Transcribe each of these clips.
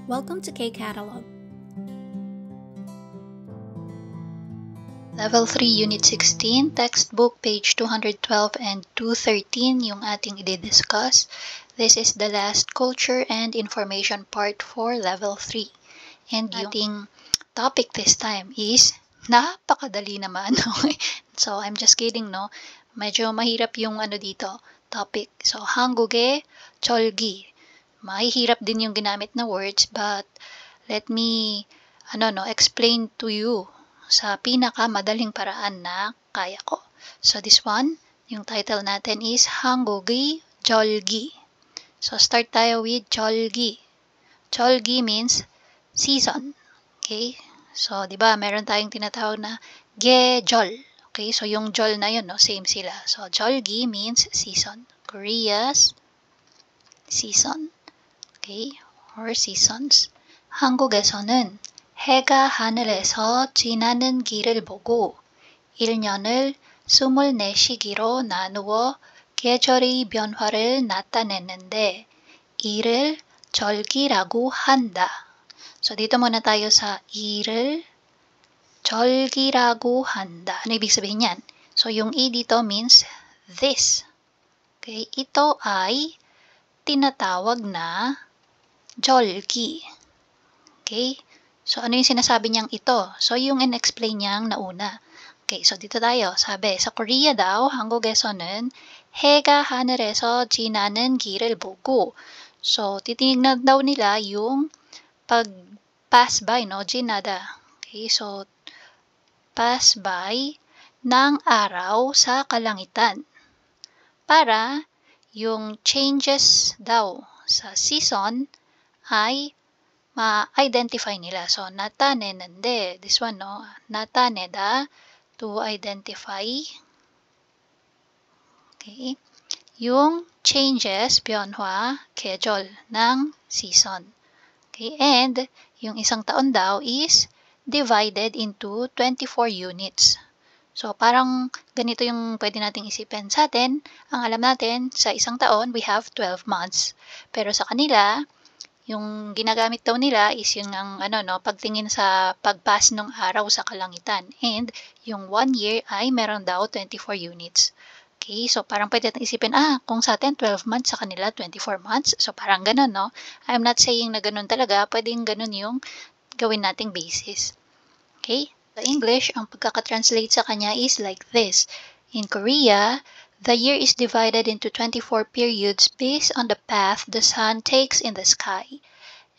Welcome to K-Catalog. Level 3, Unit 16, textbook, page 212 and 213 yung ating i-discuss. This is the last culture and information part for Level 3. And yung ating topic this time is, napakadali naman. So, I'm just kidding, no? Medyo mahirap yung dito, topic. So, 한국의 절기. Mahihirap din yung ginamit na words, but let me, explain to you sa pinakamadaling paraan na kaya ko. So, this one, yung title natin is 한국의 절기. So, start tayo with 절기. 절기 means season. Okay? So, di ba, meron tayong tinatawag na 계절. Okay? So, yung 절 na yun, no? Same sila. So, 절기 means season. Korea's season. Okay? Or seasons. 한국에서는 해가 하늘에서 지나는 길을 보고 1년을 24시기로 나누어 계절의 변화를 나타내는데 이를 절기라고 한다. So, dito muna tayo sa 이를 절기라고 한다. Ano ibig sabihin yan? So, yung I dito means this. Okay? Ito ay tinatawag na 절기. Okay? So, ano yung sinasabi niyang ito? So, yung in-explain niyang nauna. Okay, so dito tayo. Sabi, sa Korea daw, 한국에서는 해가 하늘에서 지나는 길을 보고. So, titingnan daw nila yung pag-pass by, no? 지나다. Okay, so, pass by ng araw sa kalangitan. Para yung changes daw sa season ay ma-identify nila. So, 나타내는데, this one, no? 나타내다, to identify. Okay? Yung changes, 변화, 계절, ng season. Okay? And, yung isang taon daw is divided into 24 units. So, parang ganito yung pwede nating isipin sa atin. Ang alam natin, sa isang taon, we have 12 months. Pero sa kanila, yung ginagamit daw nila is yung pagtingin sa pagpass ng araw sa kalangitan. And yung 1 year ay meron daw 24 units. Okay, so parang pwede natin isipin, kung sa atin 12 months, sa kanila 24 months. So parang ganun, no? I'm not saying na ganun talaga. Pwedeng ganun yung gawin nating basis. Okay? Sa English, ang pagkakatranslate sa kanya is like this. In Korea, the year is divided into 24 periods based on the path the sun takes in the sky.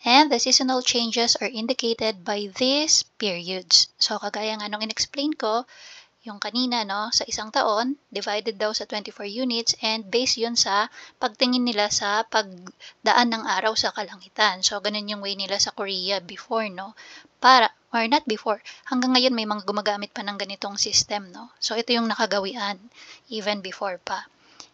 And the seasonal changes are indicated by these periods. So, kagaya nga nung in-explain ko, yung kanina, no, sa isang taon, divided daw sa 24 units and based yun sa pagtingin nila sa pagdaan ng araw sa kalangitan. So, ganun yung way nila sa Korea before, no? Or not before. Hanggang ngayon may mga gumagamit pa ng ganitong system, no? So, ito yung nakagawian even before pa.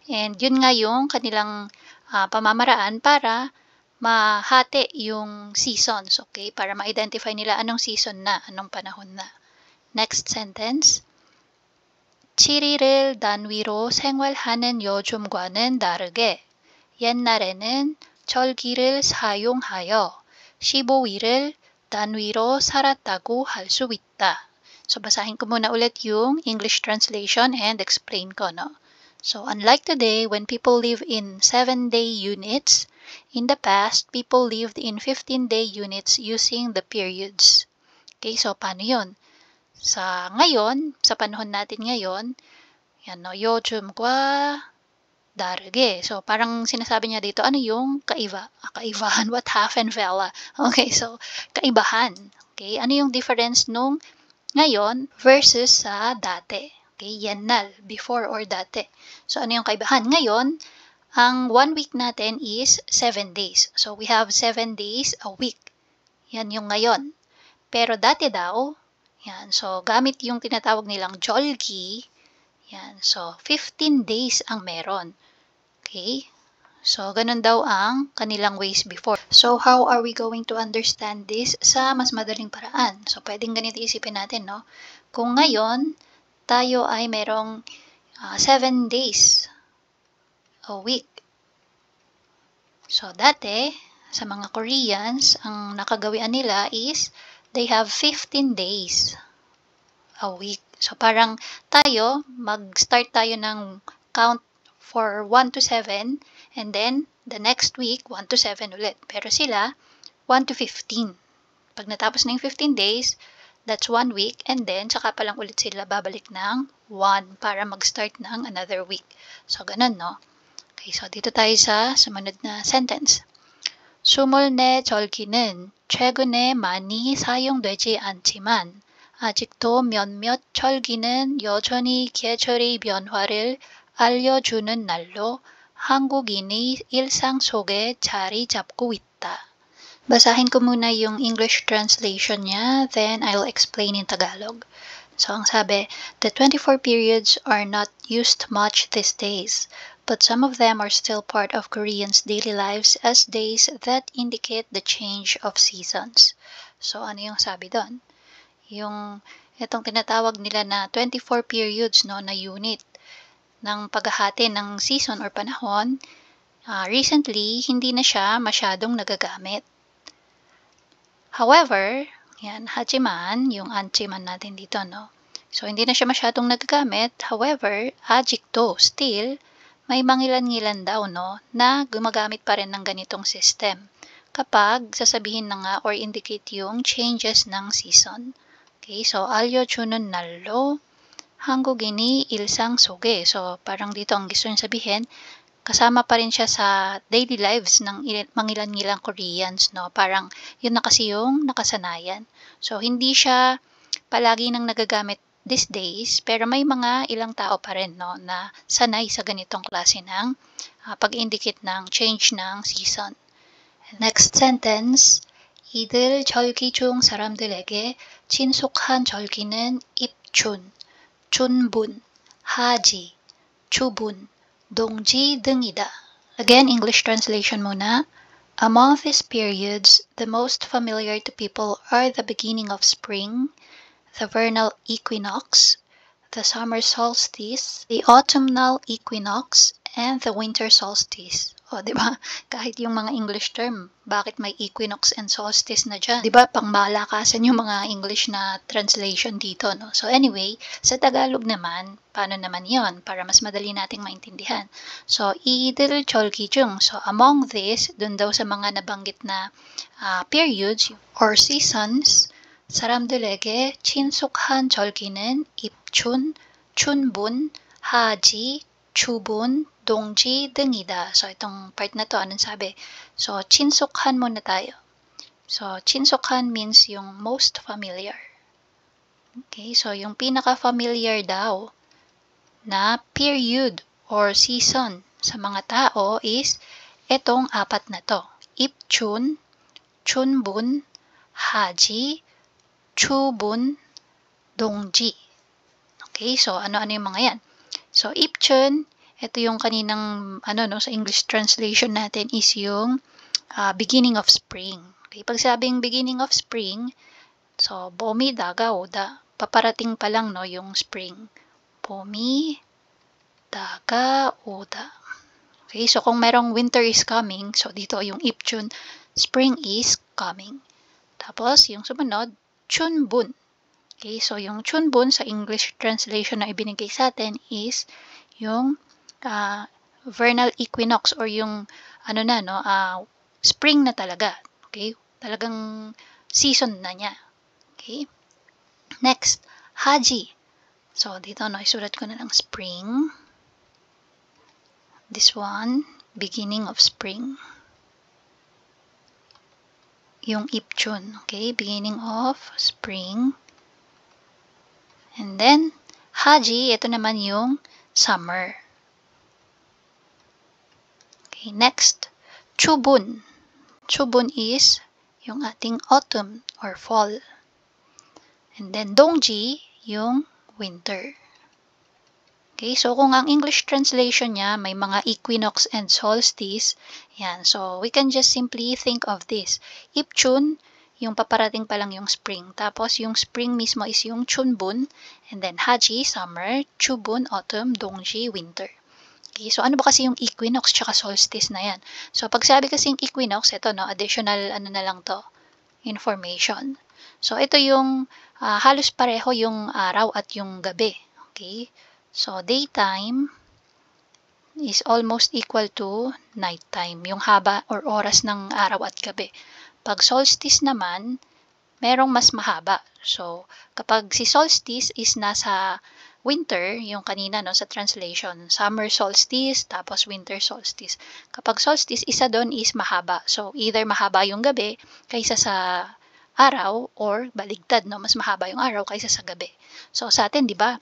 And yun nga yung kanilang pamamaraan para mahati yung seasons, okay? Para ma-identify nila anong season na, anong panahon na. Next sentence. 7일을 단위로 생활하는 요즘과는 다르게 옛날에는 절기를 사용하여 15일을 단위로 살았다고 할 수 있다. So, basahin ko muna ulit yung English translation and explain ko, no? So, unlike today, when people live in 7-day units, in the past, people lived in 15-day units using the periods. Okay, so paano yun? Sa ngayon, sa panahon natin ngayon, yan, no, 요즘과 다르게. So, parang sinasabi niya dito, ano yung kaibahan? What happened, Vela? Okay, so, kaibahan. Okay, ano yung difference nung ngayon versus sa dati? Okay, 옛날, before or dati. So, ano yung kaibahan? Ngayon, ang 1 week natin is 7 days. So, we have 7 days a week. Yan yung ngayon. Pero dati daw, yan, so, gamit yung tinatawag nilang 절기, yan, so, 15 days ang meron. Okay? So, ganun daw ang kanilang ways before. So, how are we going to understand this sa mas madaling paraan? So, pwedeng ganito isipin natin, no? Kung ngayon, tayo ay merong 7 days a week. So, dati, sa mga Koreans, ang nakagawian nila is they have 15 days a week. So parang tayo, mag-start tayo ng count for 1 to 7 and then the next week 1 to 7 ulit. Pero sila 1 to 15. Pag natapos na yung 15 days, that's 1 week and then saka pa lang ulit sila babalik ng 1 para mag-start ng another week. So ganun, no? Okay, so dito tayo sa sumunod na sentence. 수몰내 절기는 최근에 많이 사용되지 않지만 아직도 몇몇 절기는 여전히 계절의 변화를 알려주는 날로 한국인의 일상 속에 자리 잡고 있다. Basahin ko muna yung English translation niya, then I'll explain in Tagalog. So, ang sabi, the 24 periods are not used much these days, but some of them are still part of Koreans' daily lives as days that indicate the change of seasons. So, ano yung sabi doon? Yung itong tinatawag nila na 24 periods, no, na unit ng paghahati ng season or panahon, recently, hindi na siya masyadong nagagamit. However, yan, hajiman, yung anjiman natin dito, no? So, hindi na siya masyadong nagagamit. However, ajikto, still, may mangilan-ngilan daw, no, na gumagamit pa rin ng ganitong system kapag sasabihin na nga or indicate yung changes ng season. Okay, so, alyojunon nallo, 한국인이 일상 속에. So, parang dito ang gusto niya sabihin, kasama pa rin siya sa daily lives ng mangilan-ngilang Koreans, no? Parang yun na kasi yung nakasanayan. So, hindi siya palagi nang nagagamit these days, pero may mga ilang tao pa rin, no, na sanay sa ganitong klase ng pag-indicate ng change ng season. Next sentence, 이들 절기 중 사람들에게 친숙한 절기는 입춘, 춘분, 하지, 추분, 동지 등이다. Again, English translation muna. Among these periods, the most familiar to people are the beginning of spring, the vernal equinox, the summer solstice, the autumnal equinox, and the winter solstice. O, di ba? Kahit yung mga English term, bakit may equinox and solstice na dyan? Di ba? Pangmalakasan yung mga English na translation dito, no? So anyway, sa Tagalog naman, paano naman yon para mas madali nating maintindihan? So, 이들 절기 중, so among this, dun daw sa mga nabanggit na periods or seasons, 사람들에게 친숙한 절기는 입춘, 춘분, 하지, 추분, 동지 등이다. So, itong part na to, anong sabi? So, chinsukhan muna tayo. So, chinsukhan means yung most familiar. Okay, so yung pinaka-familiar daw na period or season sa mga tao is itong apat na to. Ipchun, chunbun, haji, chubun, dongji. Okay, so ano-ano yung mga yan? So, ipchun, ito yung kaninang, sa English translation natin is yung beginning of spring. Okay, pag sabing beginning of spring, so, 봄이 다가오다. Paparating pa lang, no, yung spring. 봄이 다가오다. Okay, so kung merong winter is coming, so dito yung ipchun, spring is coming. Tapos, yung sumunod, chunbun. Okay, so yung chunbun sa English translation na ibinigay sa atin is yung vernal equinox or yung spring na talaga. Okay? Talagang season na niya. Okay? Next, haji. So, dito, isulat ko na lang spring. This one, beginning of spring. Yung ipchun. Okay? Beginning of spring. And then, haji, ito naman yung summer. Okay, next, chubun. Chubun is yung ating autumn or fall. And then, dongji, yung winter. Okay, so kung ang English translation niya may mga equinox and solstice, yan. So, we can just simply think of this. Ipchun, yung paparating pa lang yung spring. Tapos, yung spring mismo is yung chunbun. And then, haji, summer, chubun, autumn, dongji, winter. Okay, so ano ba kasi yung equinox tsaka solstice na yan? So pag sabi kasing equinox, ito no, additional ano na lang to, information. So ito yung halos pareho yung araw at yung gabi. Okay? So daytime is almost equal to nighttime, yung haba or oras ng araw at gabi. Pag solstice naman, merong mas mahaba. So kapag si solstice is nasa winter, yung kanina no, sa translation, summer solstice, tapos winter solstice. Kapag solstice, isa doon is mahaba. So, either mahaba yung gabi kaysa sa araw or baligtad, no, mas mahaba yung araw kaysa sa gabi. So, sa atin, di ba,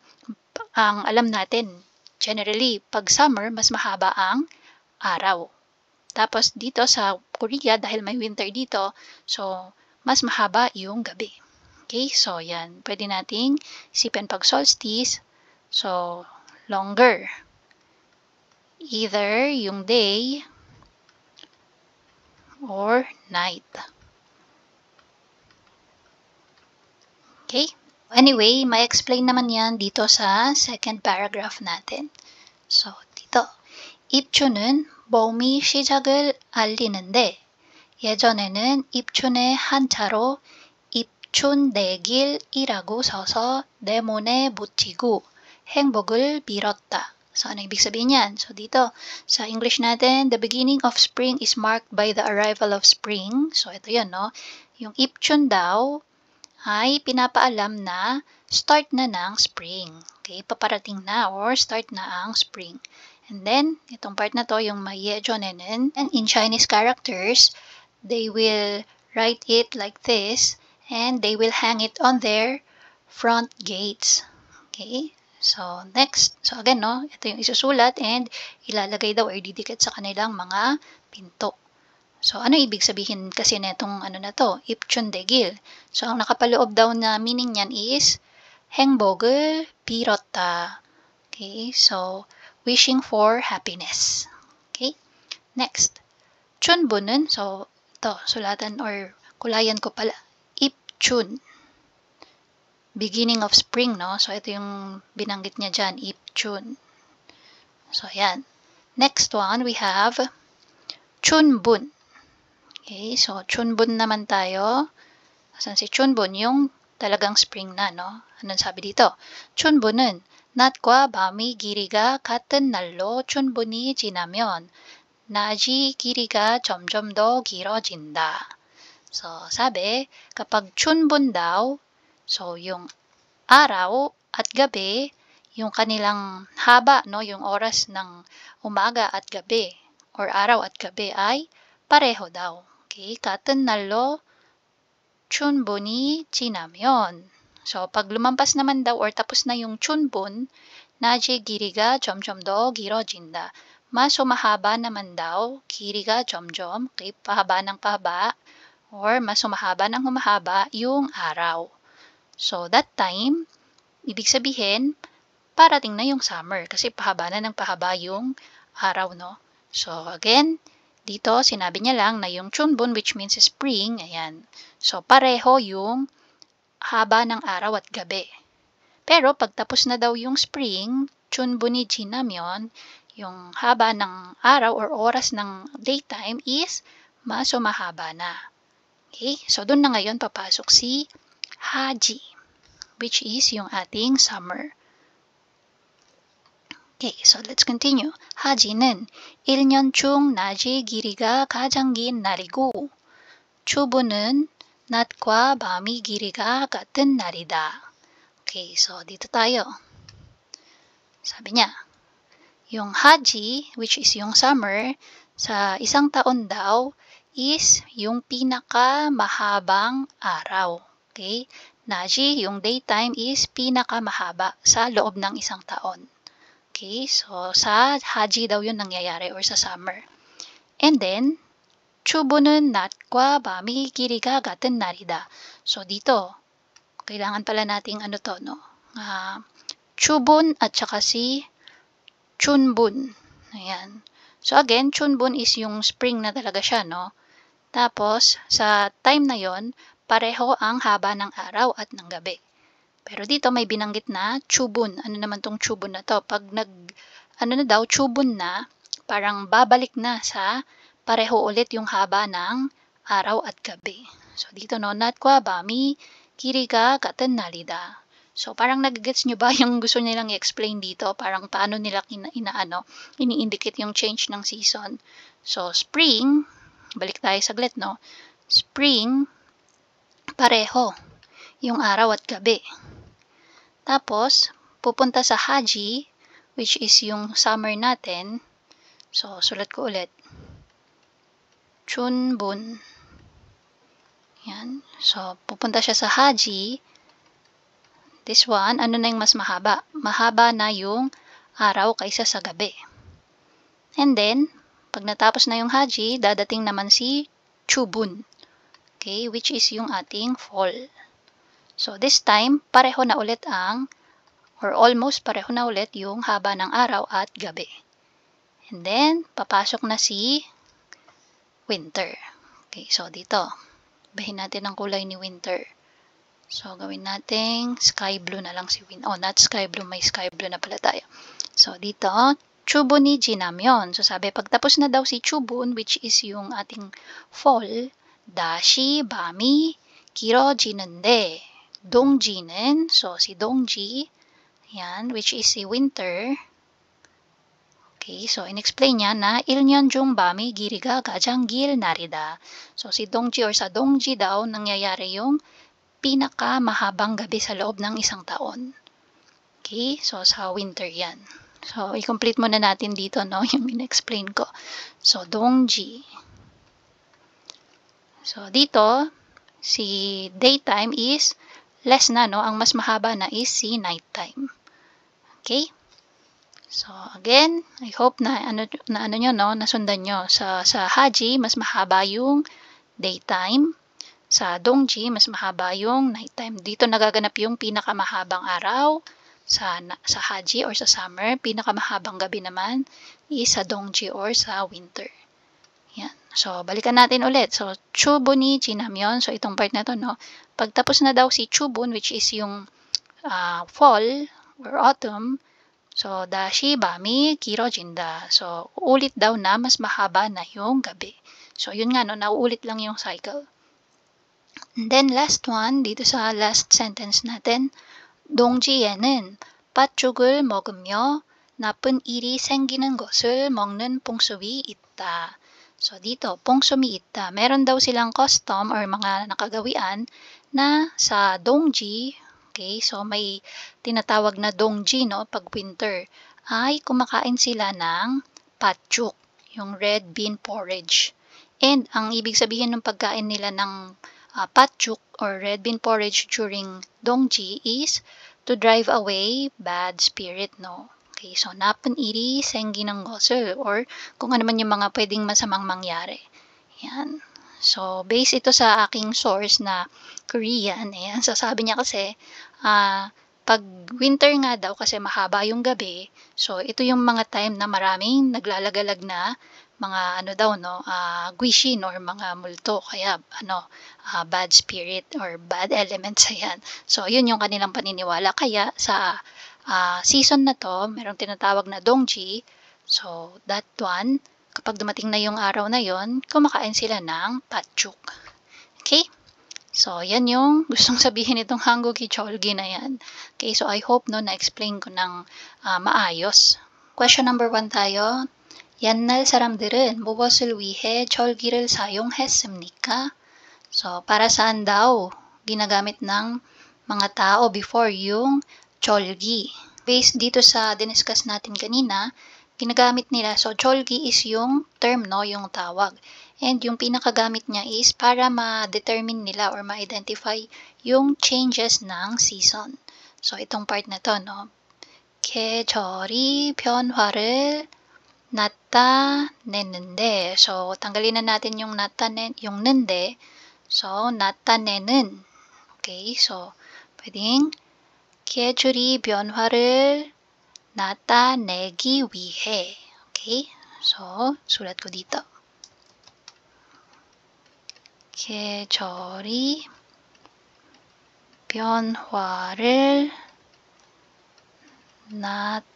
ang alam natin, generally, pag summer, mas mahaba ang araw. Tapos, dito sa Korea, dahil may winter dito, so, mas mahaba yung gabi. Okay, so yan. Pwede nating isipin pag solstice, so, longer. Either yung day or night. Okay? Anyway, ma-explain naman yan dito sa second paragraph natin. So, dito. 입춘은 봄이 시작을 알리는데 예전에는 입춘의 한자로 입춘내길이라고 써서 네모네 묻히고 행복을 빌었다. So, ano ibig sabihin yan? So, dito, sa English natin, the beginning of spring is marked by the arrival of spring. So, ito yun, no? Yung Ipchun daw ay pinapaalam na start na ng spring. Okay? Paparating na or start na ang spring. And then, itong part na to, yung mayejonenen, and in Chinese characters, they will write it like this, and they will hang it on their front gates. Okay? So, next. So, again, no, ito yung isusulat and ilalagay daw or didikit sa kanilang mga pinto. So, ano ibig sabihin kasi netong ano na to? 입춘대길. So, ang nakapaloob daw na meaning niyan is 행복을 빌었다. Okay? So, wishing for happiness. Okay? Next. 춘분은, so, ito, sulatan or kulayan ko pala. 입춘. Beginning of spring, no? So, ito yung binanggit niya dyan, Ipchun. So, ayan. Next one, we have Chunbun. Okay, so Chunbun naman tayo. Asan si Chunbun? Yung talagang spring na, no? Anong sabi dito? Chunbun은 낮과 밤이 길이가 같은 날로 춘분이 지나면 낮이 길이가 점점 더 길어진다. So, sabi, kapag Chunbun daw, so, yung araw at gabi, yung kanilang haba, no, yung oras ng umaga at gabi, or araw at gabi ay pareho daw. Okay? 같은 날로 춘분이 지나면. So, pag lumampas naman daw or tapos na yung 춘분, 낮의 길이가 점점 더 길어진다. Mas humahaba naman daw, 길이가 점점, okay, pahaba ng pahaba, or mas humahaba ng humahaba yung araw. So, that time, ibig sabihin, parating na yung summer kasi pahaba na ng pahaba yung araw, no? So, again, dito, sinabi niya lang na yung Chunbun, which means spring, ayan. So, pareho yung haba ng araw at gabi. Pero, pag tapos na daw yung spring, Chunbuni jinamyon, yung haba ng araw or oras ng daytime is mas humahaba na. Okay? So, dun na ngayon papasok si Haji, which is yung ating summer. Okay, so let's continue. 하지는 1년 중 낮의 길이가 가장 긴 날이고 추부는 낮과 밤의 길이가 같은 날이다. Okay, so dito tayo. Sabi niya, yung Haji, which is yung summer, sa isang taon daw is yung pinakamahabang araw. Okay? Naji, yung daytime is pinakamahaba sa loob ng isang taon. Okay? So, sa Haji daw yun nangyayari or sa summer. And then, 추부는 낮과 밤의 길이가 같은 날이다. So, dito, kailangan pala nating ano to, no? Chubun at saka si Chunbun. Ayan. So, again, Chunbun is yung spring na talaga siya, no? Tapos, sa time na yon pareho ang haba ng araw at ng gabi. Pero dito may binanggit na Chubun. Ano naman tong Chubun na to? Pag ano na daw, chubun na, parang babalik na sa pareho ulit yung haba ng araw at gabi. So dito no, nat과 밤이 길이가 같은 날이다. So parang nagigets nyo ba yung gusto nilang i-explain dito? Parang paano nila ini-indicate yung change ng season. So spring, balik tayo saglit no. Spring, pareho yung araw at gabi. Tapos, pupunta sa Haji, which is yung summer natin. So, sulat ko ulit. Chunbun. Yan. So, pupunta siya sa Haji. This one, ano na yung mas mahaba? Mahaba na yung araw kaysa sa gabi. And then, pag natapos na yung Haji, dadating naman si Chubun. Okay, which is yung ating fall. So, this time, pareho na ulit or almost pareho na ulit yung haba ng araw at gabi. And then, papasok na si winter. Okay, so dito, bahin natin ang kulay ni winter. So, gawin natin sky blue na lang si winter. Oh, not sky blue, may sky blue na pala tayo. So, dito, chubuni jinamyon. So, sabi, pagtapos na daw si chubun, which is yung ating fall, dashi bami 길어지는데 동지는, so si Dongji, yan, which is si winter. Okay, so in-explain niya na 1년 중 밤이 길이가 가장 길 날이다. So si Dongji or sa Dongji daw, nangyayari yung pinakamahabang gabi sa loob ng isang taon. Okay, so sa winter yan. So i-complete muna natin dito no, yung in-explain ko. So Dongji. So dito, si daytime is less na, no? Ang mas mahaba na is si nighttime. Okay? So, again, I hope na ano nyo, no? Nasundan nyo. Sa Haji, mas mahaba yung daytime. Sa Dongji, mas mahaba yung nighttime. Dito nagaganap yung pinakamahabang araw. Sa Haji or sa summer, pinakamahabang gabi naman is sa Dongji or sa winter. Yan. So, balikan natin ulit. So, chubuni jinamyon. So, itong part na to, no? Pagtapos na daw si chubun, which is yung fall or autumn, so, dashi bami 길어진다. So, ulit daw na mas mahaba na yung gabi. So, yun nga, no? Nauulit lang yung cycle. And then, last one, dito sa last sentence natin, 동지에는 팥죽을 먹으며 나쁜 일이 생기는 것을 먹는 풍습이 있다. So, dito, pongsumi ita. Meron daw silang custom or mga nakagawian na sa Dongji, okay, so may tinatawag na Dongji, no, pag winter, ay kumakain sila ng patjuk, yung red bean porridge. And ang ibig sabihin ng pagkain nila ng patjuk or red bean porridge during Dongji is to drive away bad spirit, no. Okay, so napan iri 생기는 것을 or kung ano man yung mga pwedeng masamang mangyari. Yan. So, based ito sa aking source na Korean. Ayan. So, sabi niya kasi, pag winter nga daw kasi mahaba yung gabi, so ito yung mga time na maraming naglalagalag na mga ano daw, no, guishin or mga multo, kaya bad spirit or bad elements, ayan. So, yun yung kanilang paniniwala. Kaya sa season na to, merong tinatawag na Dongji. So, that one, kapag dumating na yung araw na yon, kumakain sila ng patjuk. Okay? So, yan yung gustong sabihin itong Hangugi Cholgi na yan. Okay, so I hope no, na-explain ko ng maayos. Question number 1 tayo. 옛날 사람들은 무엇을 위해 절기를 사용했습니까? So, para saan daw ginagamit ng mga tao before yung cholgi? Based dito sa diniscuss natin kanina, ginagamit nila. So, cholgi is yung term, no, yung tawag. And yung pinakagamit niya is para ma-determine nila or ma-identify yung changes ng season. So, itong part na to, no. 계절이 변화를 나타내는데. So, tanggalin na natin yung yung nende. So, 나타내는. Okay, so, pwedeng 계절이 변화를 나타내기 위해. Okay, so, sulat ko dito. 계절이 변화를 나타내기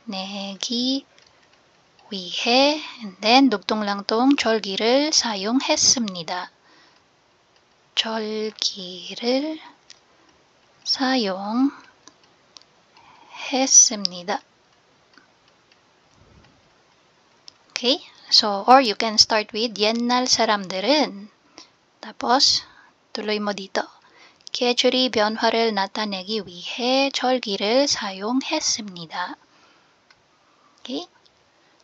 내기 위해, and then dugtong lang tong 절기를 사용했습니다. 절기를 사용했습니다. Okay? So, or you can start with 옛날 사람들은. tapos, tuloy mo dito. 계절이 변화를 나타내기 위해 절기를 사용했습니다. Okay?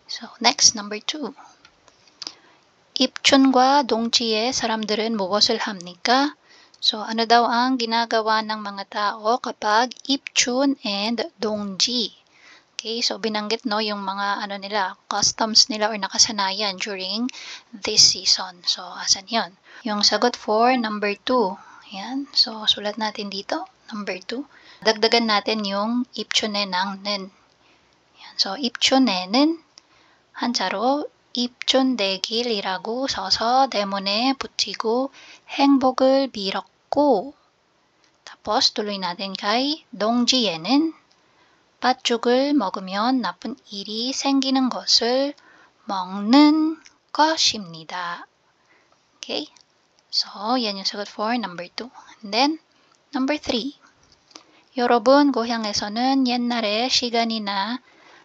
So, next, number 2. 입춘과 동지의 사람들은 무엇을 합니까? So, ano daw ang ginagawa ng mga tao kapag 입춘 and 동지? Okay, so binanggit no yung mga ano nila, customs nila or nakasanayan during this season. So, asan yun? Yung sagot for number 2. Yan. So, sulat natin dito. Number 2. Dagdagan natin yung 입춘에는 는. Yan. So, 입춘에는 한자로 입춘대길이라고 써서 대문에 붙이고 행복을 빌었고, tapos tuloy natin kay 동지에는 팥죽을 먹으면 나쁜 일이 생기는 것을 먹는 것입니다. Okay? So, yan yung sagot for number 2. And then, number 3. 여러분 고향에서는 옛날에 시간이나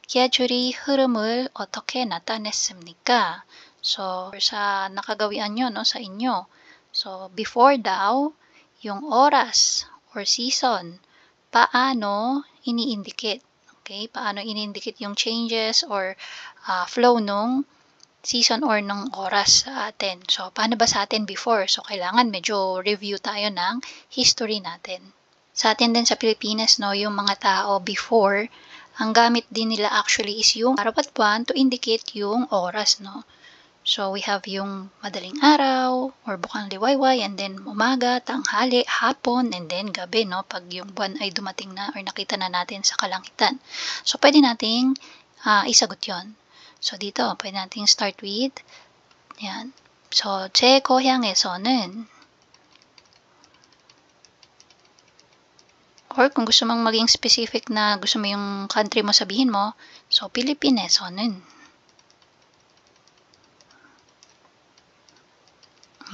계절의 흐름을 어떻게 나타냈습니까? So, sa nakagawian nyo, no, sa inyo. So, before daw, yung oras or season, paano ini-indicate? Okay? Paano ini-indicate yung changes or flow nung season or nung oras sa atin. So, paano ba sa atin before? So, kailangan medyo review tayo ng history natin. Sa atin din sa Pilipinas, no, yung mga tao before, ang gamit din nila actually is yung araw at buwan to indicate yung oras, no. So, we have yung madaling araw or bukang liwayway, and then umaga, tanghali, hapon, and then gabi, no, pag yung buwan ay dumating na or nakita na natin sa kalangitan. So, pwede nating isagot yon. So, dito, pwede nating start with, yan. So, 제 고향에서는, or kung gusto mong maging specific na gusto mo yung country mo sabihin mo, so, Pilipineso는.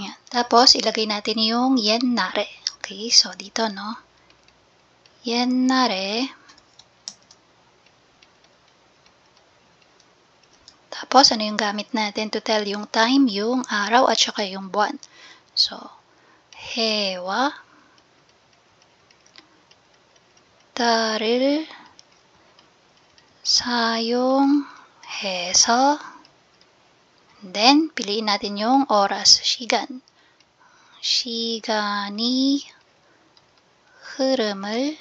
Yan. Tapos, ilagay natin yung 옛날에. Okay, so dito, no? 옛날에. Tapos, ano yung gamit natin to tell yung time, yung araw, at saka yung buwan. So, 해와 달을 사용해서, then, piliin natin yung oras, 시간. 시간이 흐름을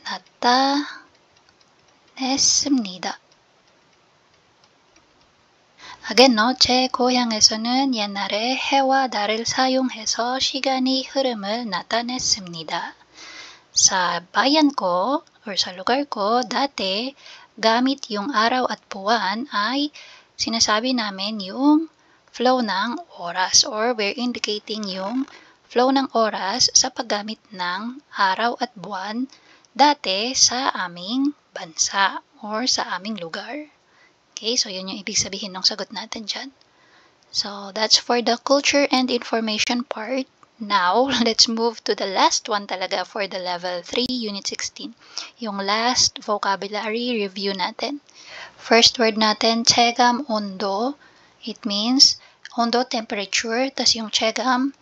나타냈습니다. Again, no, 제 고향에서는 옛날에 해와 달을 사용해서 시간의 흐름을 나타냈습니다. Sa bayan ko, or sa lugar ko, dati, gamit yung araw at buwan ay sinasabi namin yung flow ng oras, or we're indicating yung flow ng oras sa paggamit ng araw at buwan dati sa aming bansa or sa aming lugar. Okay, so yun yung ibig sabihin ng sagot natin dyan. So that's for the culture and information part. Now, let's move to the last one talaga for the level 3, unit 16. Yung last vocabulary review natin. First word natin, 체감 온도. It means ondo, temperature. Tas yung 체감,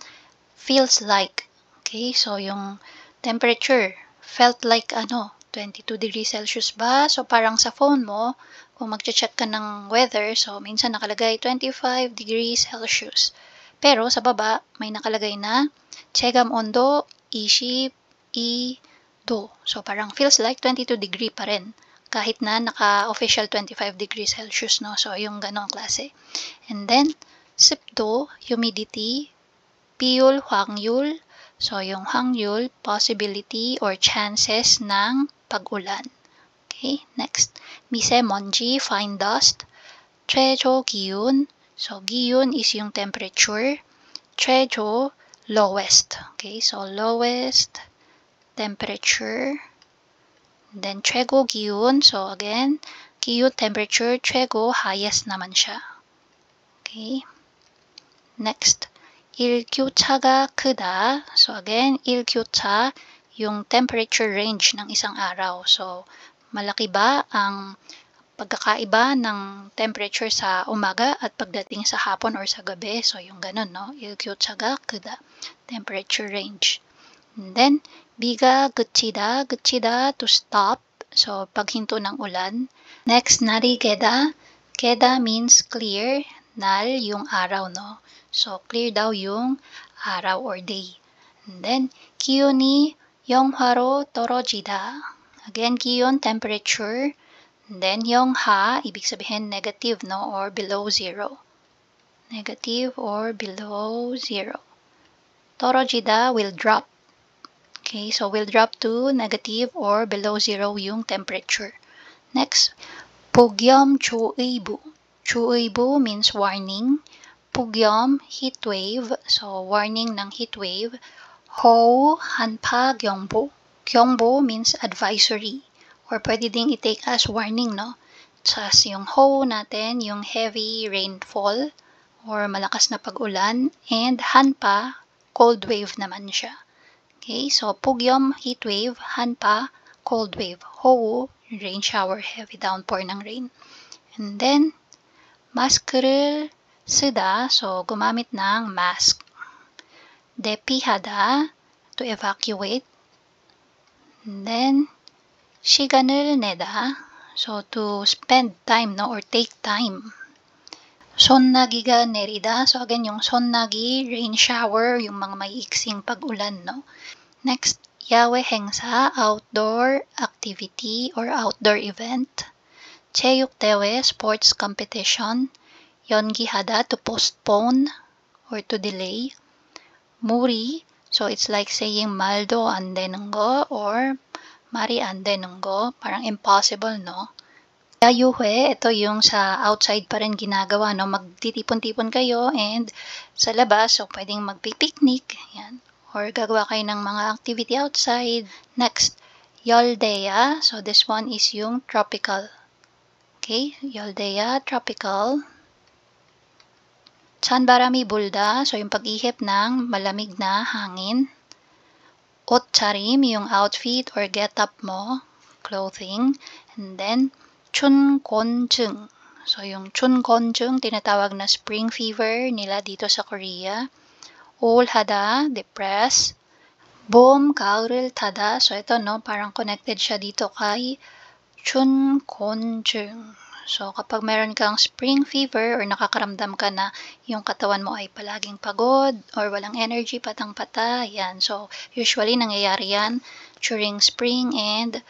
feels like. Okay, so yung temperature, felt like 22 degrees Celsius ba? So parang sa phone mo, kung mag-check ka ng weather, so minsan nakalagay 25 degrees Celsius. Pero sa baba, may nakalagay na 체감 온도 22도. So parang feels like 22 degree pa rin. Kahit na naka-official 25 degrees Celsius, no? So yung ganong klase. And then, 습도, humidity, 비율, 확률. So yung 확률, possibility or chances ng pag-ulan. Okay, next. 미세먼지, fine dust. 최저 기온. So, 기온 is yung temperature. 최저, lowest. Okay, so lowest temperature Then 최고 기온, so again, 기온 temperature, 최고, highest naman siya. Okay. Next, 일교차가 크다. So again, 일교차, yung temperature range ng isang araw. So, malaki ba ang pagkakaiba ng temperature sa umaga at pagdating sa hapon or sa gabi? So, yung ganun, no? 일교차가 크다. Temperature range. And then, 비가 그치다, 그치다, to stop. So, paghinto ng ulan. Next, 날이 개다. 개다 means clear. 날, yung araw, no? So, clear daw yung araw or day. And then, 기온이 영하로 떨어지다. Again, 기온, temperature. And then, 영하, ibig sabihin negative, no? Or below zero. Negative or below zero. 떨어지다 will drop. Okay, so will drop to negative or below zero yung temperature. Next, 폭염주의보. 주의보 means warning. 폭염, heat wave. So, warning ng heat wave. 호우, 한파경보. 경보 means advisory. Or pwede ding i-take as warning, no? Tapos yung ho우 natin, yung heavy rainfall or malakas na pag-ulan. And hanpa, cold wave naman siya. Okay, so 폭염, heat wave, 한파, cold wave. 호우, rain shower, heavy downpour ng rain. And then, 마스크를 쓰다, so gumamit ng mask. 대피하다, to evacuate. And then, 시간을 내다, so to spend time, no, or take time. 손나기가 내리다, so again, yung 손나기, rain shower, yung mga maiiksing pag-ulan, no. Next, 야외 행사, outdoor activity or outdoor event. 체육대회, sports competition. 연기하다, to postpone or to delay. 무리, so it's like saying 말도 안 되는 거 or 말이 안 되는 거, parang impossible, no? Yayuhe, ito yung sa outside pa rin ginagawa, no? Magtitipon-tipon kayo and sa labas, so pwedeng magpipiknik, yan. Or gagawa kayo ng mga activity outside. Next, 열대야, so this one is yung tropical. Okay, 열대야, tropical. 찬바람이 불다, so yung pag-ihip ng malamig na hangin. 옷차림, yung outfit or get-up mo, clothing. And then, 춘곤증. So yung 춘곤증, tinatawag na spring fever nila dito sa Korea. 우울하다, depressed. 봄, 가을을 타다. So ito, no, parang connected siya dito kay 춘곤증. So, kapag meron kang spring fever or nakakaramdam ka na yung katawan mo ay palaging pagod or walang energy, patang-pata, yan. So, usually nangyayari yan during spring and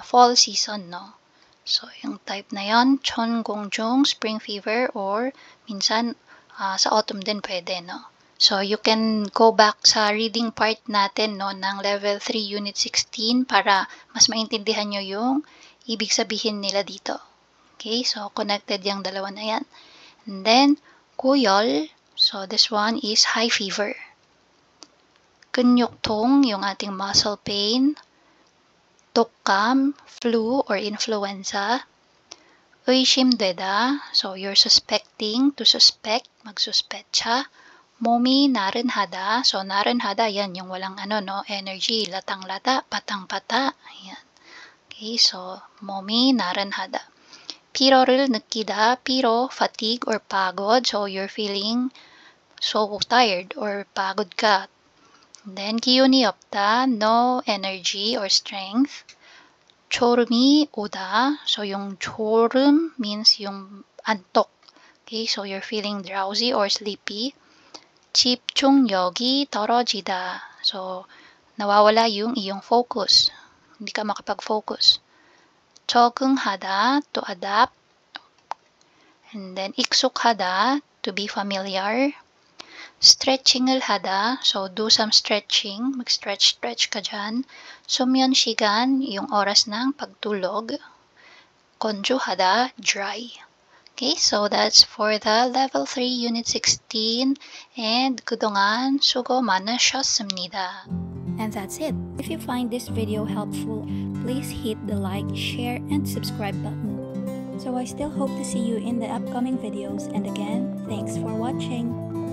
fall season, no? So, yung type na yon, 춘곤증, spring fever, or minsan sa autumn din pwede, no? So, you can go back sa reading part natin, no, ng level 3 unit 16 para mas maintindihan nyo yung ibig sabihin nila dito. Okay, so connected yung dalawa na yan. And then, 고열, so this one is high fever. 근육통, yung ating muscle pain. 독감, flu or influenza. 의심되다, so you're suspecting, to suspect, magsuspecha. 몸이 나른하다, so narinhada, yan, yung walang no, energy, latang-lata, patang-pata, yan. Okay, so 몸이 나른하다. 피로를 느끼다, 피로, fatigue or pagod. So, you're feeling so tired or pagod ka. And then, 기운이 없다, no energy or strength. 졸음이 오다. So, yung 졸음 means yung antok. Okay, so you're feeling drowsy or sleepy. 집중력이 떨어지다. So, nawawala yung iyong focus. Hindi ka makapag-focus. 적응하다, to adapt. And then, 익숙하다, to be familiar. stretching을 하다, so do some stretching. Mag-stretch ka dyan. 수면 시간, yung oras ng pagtulog. 건조하다, dry. Okay, so that's for the level 3 unit 16. And 그동안 수고 많으셨습니다. And And that's it. If you find this video helpful, please hit the like, share, and subscribe button. So I still hope to see you in the upcoming videos, and again, thanks for watching.